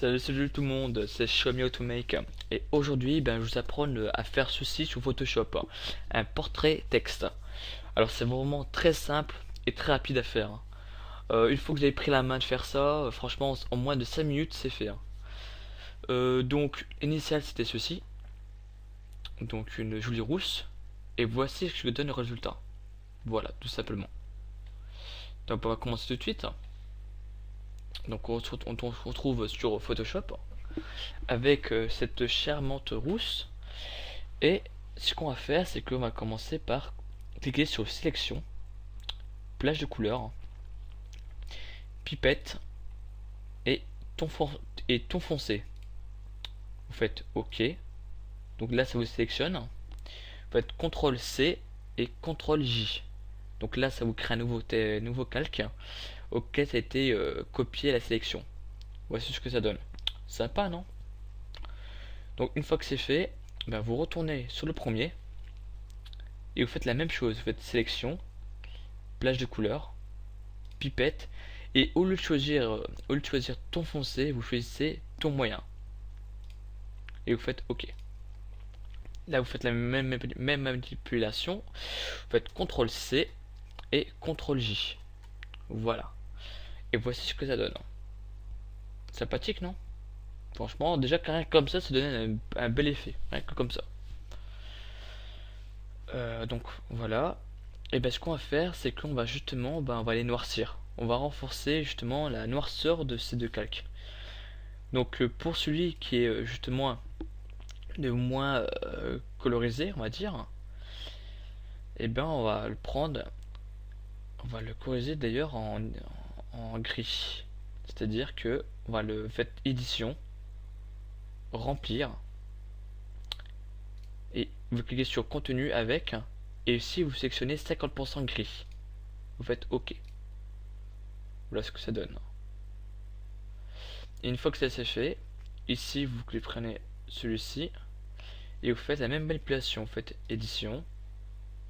Salut tout le monde, c'est Show Me How to Make. Et aujourd'hui, je vous apprends à faire ceci sur Photoshop, un portrait texte. Alors c'est vraiment très simple et très rapide à faire. Une fois que vous avez pris la main de faire ça, franchement, en moins de 5 minutes, c'est fait. Donc, l'initial c'était ceci, donc une jolie rousse. Et voici ce que donne le résultat. Voilà, tout simplement. Donc on va commencer tout de suite. Donc on se retrouve sur Photoshop avec cette charmante rousse. Et ce qu'on va faire, c'est qu'on va commencer par cliquer sur sélection, plage de couleurs, pipette et ton foncé. Vous faites OK. Donc là, ça vous sélectionne. Vous faites CTRL C et CTRL J. Donc là, ça vous crée un nouveau calque auquel ça a été copié la sélection. Voici ce que ça donne. Sympa, non? Donc une fois que c'est fait, vous retournez sur le premier et vous faites la même chose. Vous faites sélection, plage de couleurs, pipette, et au lieu de choisir ton foncé, vous choisissez ton moyen et vous faites OK. Là vous faites la même manipulation, vous faites CTRL C et CTRL J. Voilà, et voici ce que ça donne. Sympathique, non? Franchement, déjà rien que comme ça donne un bel effet, rien que comme ça. Donc voilà. Et ce qu'on va faire, c'est qu'on va justement, on va les noircir. On va renforcer justement la noirceur de ces deux calques. Donc pour celui qui est justement le moins colorisé, on va dire, on va le prendre, on va le coloriser d'ailleurs en gris. C'est-à-dire que on va le faire édition, remplir, et vous cliquez sur contenu avec, et ici vous sélectionnez 50% gris. Vous faites OK. Voilà ce que ça donne. Et une fois que ça c'est fait, ici vous prenez celui-ci et vous faites la même manipulation. Vous faites édition,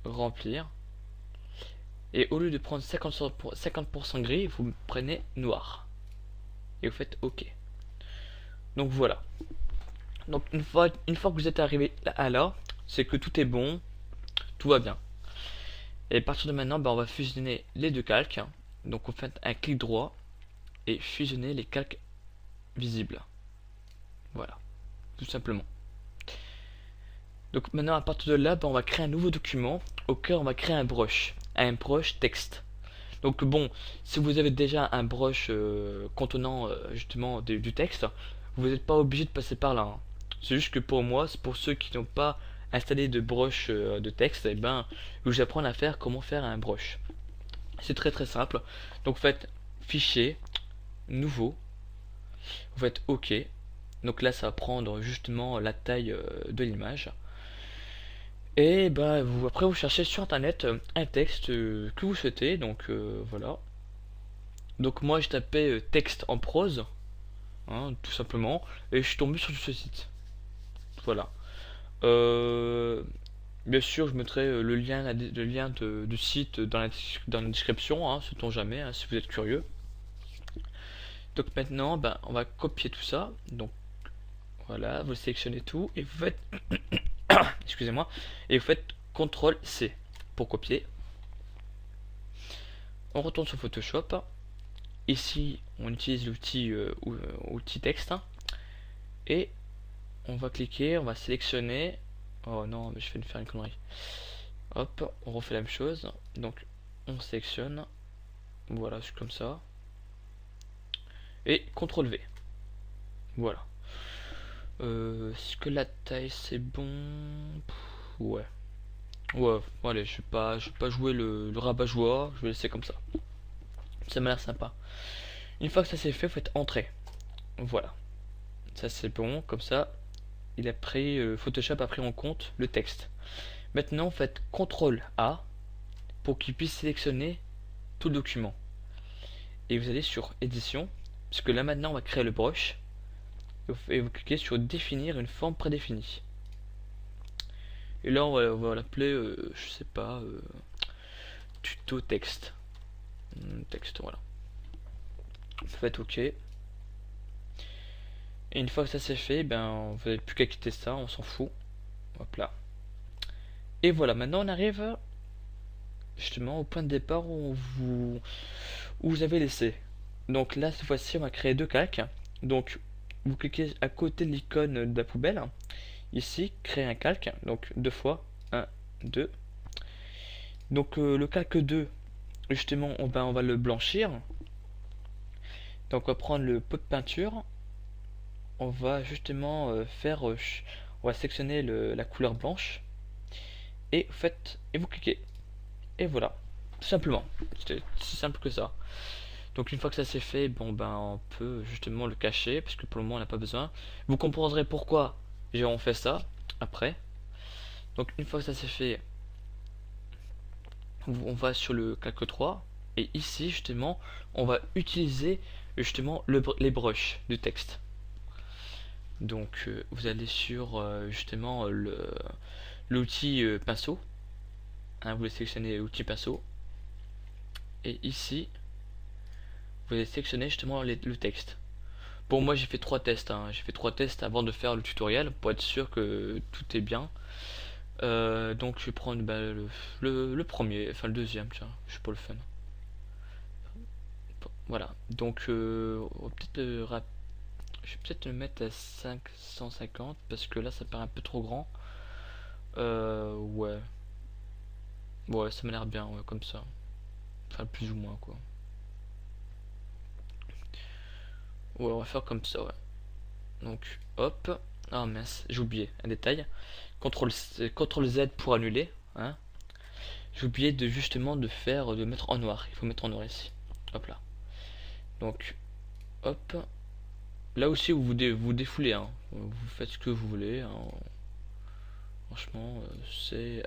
remplir, et au lieu de prendre 50% gris, vous prenez noir et vous faites OK. Donc voilà. Donc une fois que vous êtes arrivé là, c'est que tout est bon, tout va bien. Et à partir de maintenant, on va fusionner les deux calques. Donc vous faites un clic droit et fusionner les calques visibles. Voilà, tout simplement. Donc maintenant, à partir de là, on va créer un nouveau document auquel on va créer un brush texte. Donc bon, si vous avez déjà un brush contenant justement du texte, vous n'êtes pas obligé de passer par là, hein. C'est juste que pour moi, c'est pour ceux qui n'ont pas installé de brush de texte, je vous apprends à faire comment faire un brush. C'est très très simple. Donc vous faites fichier, nouveau, vous faites OK. Donc là, ça va prendre justement la taille de l'image. Et après vous cherchez sur internet un texte que vous souhaitez. Donc voilà. Donc moi j'ai tapé texte en prose, hein, tout simplement, et je suis tombé sur ce site. Voilà. Bien sûr, je mettrai le lien du site dans la description, hein, sait-on jamais, hein, si vous êtes curieux. Donc maintenant, on va copier tout ça. Donc voilà, vous sélectionnez tout et vous faites excusez-moi, et vous faites CTRL C pour copier. On retourne sur Photoshop. Ici, on utilise l'outil outil texte, hein, et on va cliquer, on va sélectionner. Oh non, mais je vais faire une connerie. Hop, on refait la même chose. Donc, on sélectionne. Voilà, c'est comme ça. Et CTRL V. Voilà. Est-ce que la taille c'est bon? Ouais. Ouais, bon, allez, je vais pas jouer le rabat-joie, je vais laisser comme ça. Ça m'a l'air sympa. Une fois que ça c'est fait, vous faites entrer. Voilà. Ça c'est bon, comme ça, il a pris, Photoshop a pris en compte le texte. Maintenant, faites CTRL A pour qu'il puisse sélectionner tout le document. Et vous allez sur édition, puisque là maintenant on va créer le brush. Et vous cliquez sur définir une forme prédéfinie. Et là on va l'appeler, je sais pas, tuto texte. Texte, voilà. Faites OK. Et une fois que ça c'est fait, ben vous n'avez plus qu'à quitter ça, on s'en fout. Hop là. Et voilà, maintenant on arrive justement au point de départ où vous avez laissé. Donc là, cette fois-ci, on va créer deux calques. Donc vous cliquez à côté de l'icône de la poubelle. Ici, créer un calque. Donc deux fois. Un, deux. Donc le calque 2, justement, on va le blanchir. Donc on va prendre le pot de peinture. On va justement on va sélectionner la couleur blanche. Et vous cliquez. Et voilà, tout simplement. C'est si simple que ça. Donc une fois que ça c'est fait, bon ben on peut justement le cacher, parce que pour le moment on n'a pas besoin. Vous comprendrez pourquoi on fait ça après. Donc une fois que ça c'est fait, on va sur le calque 3. Et ici justement, on va utiliser justement les brushes du texte. Donc vous allez sur justement l'outil pinceau. Hein, vous sélectionnez l'outil pinceau. Et ici, vous allez sélectionner justement le texte. Bon, moi j'ai fait 3 tests. Hein. J'ai fait 3 tests avant de faire le tutoriel pour être sûr que tout est bien. Donc je vais prendre le premier, enfin le deuxième, tiens, je suis pas le fun. Voilà, donc on va je vais peut-être le mettre à 550 parce que là ça paraît un peu trop grand. Ouais. Ouais, ça m'a l'air bien, ouais, comme ça. Enfin, plus ou moins, quoi. Ouais, on va faire comme ça, ouais. Donc, hop. Ah mince, j'ai oublié un détail. CTRL Z pour annuler. Hein. J'ai oublié de justement de mettre en noir. Il faut mettre en noir ici. Hop là. Donc, hop. Là aussi, vous défoulez. Hein. Vous faites ce que vous voulez. Hein. Franchement, c'est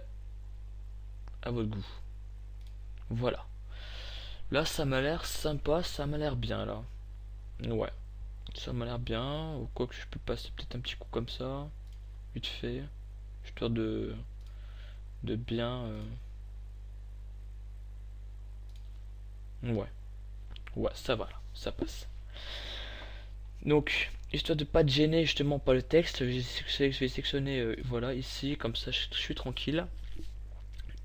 à votre goût. Voilà. Là, ça m'a l'air sympa. Ça m'a l'air bien, là. Ouais. Ça m'a l'air bien. Ou quoi que je peux passer peut-être un petit coup comme ça. Vite fait. Histoire de bien. Ouais. Ouais, ça va là. Ça passe. Donc, histoire de pas te gêner justement par le texte, je vais sélectionner voilà ici, comme ça je suis tranquille.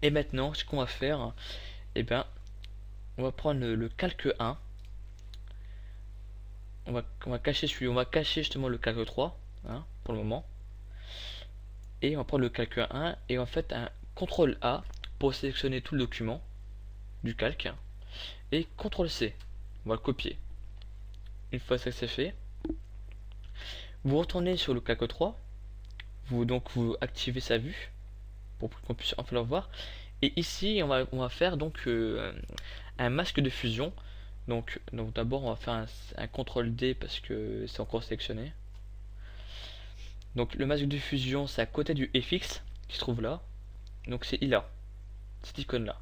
Et maintenant, ce qu'on va faire, eh ben, on va prendre le calque 1. On va cacher celui, on va cacher justement le calque 3, hein, pour le moment. Et on va prendre le calque 1 et en fait un CTRL A pour sélectionner tout le document du calque. Et CTRL C, on va le copier. Une fois ça c'est fait, vous retournez sur le calque 3, vous activez sa vue pour qu'on puisse enfin le voir. Et ici on va faire donc un masque de fusion. Donc d'abord on va faire un CTRL D parce que c'est encore sélectionné. Donc le masque de fusion c'est à côté du FX qui se trouve là. Donc c'est là, cette icône là.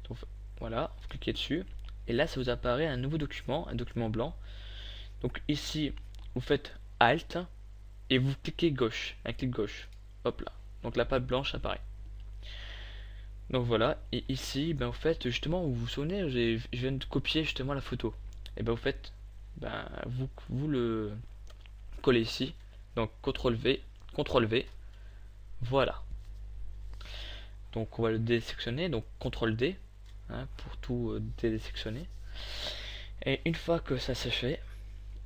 Donc voilà, vous cliquez dessus. Et là ça vous apparaît un nouveau document, un document blanc. Donc ici vous faites Alt et vous cliquez gauche, un clic gauche. Hop là. Donc la page blanche apparaît. Donc voilà, et ici, ben, vous faites justement, vous vous souvenez, je viens de copier justement la photo. Et ben vous faites, ben, vous le collez ici. Donc CTRL V, CTRL V, voilà. Donc on va le désélectionner, donc CTRL D, hein, pour tout désélectionner. Et une fois que ça c'est fait,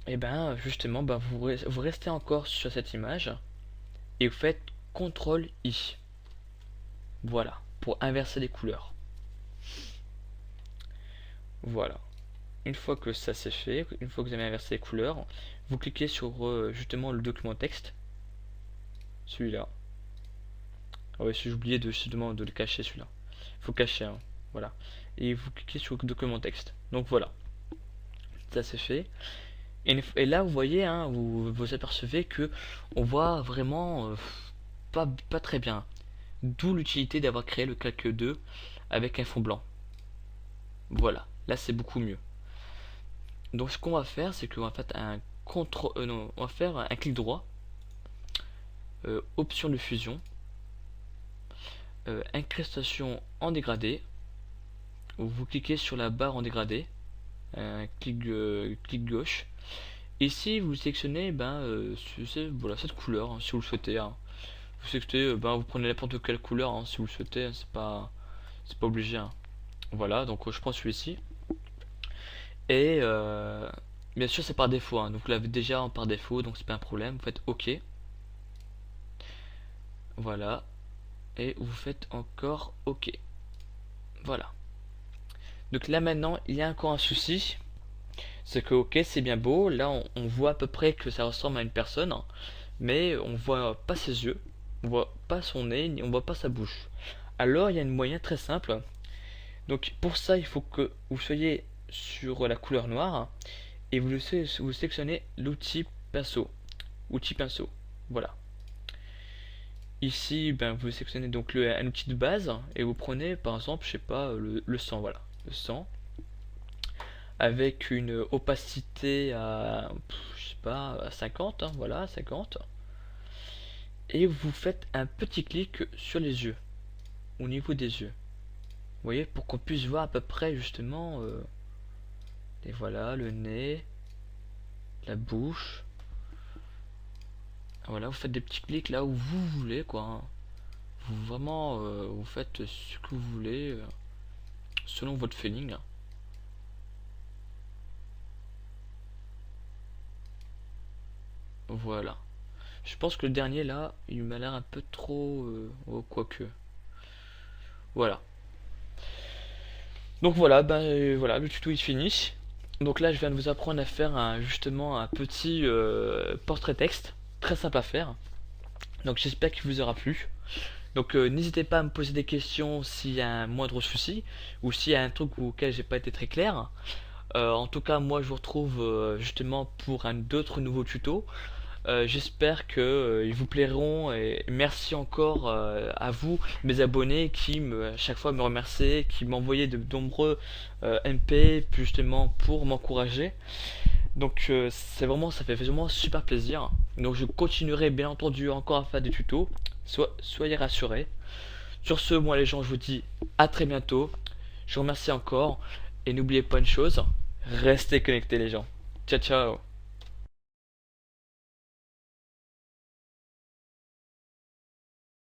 et ben justement, ben, vous restez encore sur cette image et vous faites CTRL I. Voilà, pour inverser les couleurs. Voilà. Une fois que ça c'est fait, une fois que vous avez inversé les couleurs, vous cliquez sur justement le document texte, celui-là. Ah ouais, j'ai oublié justement de le cacher celui-là. Il faut cacher, hein. Voilà. Et vous cliquez sur le document texte. Donc voilà, ça c'est fait. Et là vous voyez, hein, vous apercevez que on voit vraiment pas très bien. D'où l'utilité d'avoir créé le calque 2 avec un fond blanc. Voilà, là c'est beaucoup mieux. Donc ce qu'on va faire, c'est qu'on va faire on va faire un clic droit, option de fusion, incrustation en dégradé. Vous cliquez sur la barre en dégradé, clic gauche, Ici, vous sélectionnez voilà, cette couleur, hein, si vous le souhaitez, hein. Vous sélectionnez, vous prenez n'importe quelle couleur, hein, si vous le souhaitez, hein, c'est pas obligé, hein. Voilà, donc je prends celui-ci. Et bien sûr, c'est par défaut, hein, donc vous l'avez déjà en par défaut, donc c'est pas un problème. Vous faites OK. Voilà. Et vous faites encore OK. Voilà. Donc là maintenant, il y a encore un souci. C'est que OK, c'est bien beau. Là, on voit à peu près que ça ressemble à une personne, hein, mais on voit pas ses yeux, on voit pas son nez, on voit pas sa bouche. Alors, il y a un moyen très simple. Donc pour ça, il faut que vous soyez sur la couleur noire et vous sélectionnez l'outil pinceau. Outil pinceau. Voilà. Ici, vous sélectionnez donc un outil de base et vous prenez par exemple, je sais pas, le sang, voilà, le sang avec une opacité à, je sais pas, à 50, hein, voilà, 50. Et vous faites un petit clic sur les yeux, au niveau des yeux. Vous voyez, pour qu'on puisse voir à peu près justement, et voilà, le nez, la bouche. Voilà, vous faites des petits clics là où vous voulez, quoi, hein. Vous vraiment, vous faites ce que vous voulez, selon votre feeling, hein. Voilà. Je pense que le dernier là, il m'a l'air un peu trop, oh, quoique. Voilà. Donc voilà, voilà, le tuto est fini. Donc là, je viens de vous apprendre à faire justement un petit portrait texte, très simple à faire. Donc j'espère qu'il vous aura plu. Donc n'hésitez pas à me poser des questions s'il y a un moindre souci ou s'il y a un truc auquel j'ai pas été très clair. En tout cas, moi je vous retrouve justement pour un d'autres nouveaux tutos. J'espère que ils vous plairont et merci encore à vous, mes abonnés qui à chaque fois me remerciaient, qui m'envoyaient de nombreux MP justement pour m'encourager. Donc ça fait vraiment super plaisir. Donc je continuerai bien entendu encore à faire des tutos. Soyez rassurés. Sur ce, moi les gens, je vous dis à très bientôt. Je vous remercie encore et n'oubliez pas une chose, restez connectés les gens. Ciao ciao.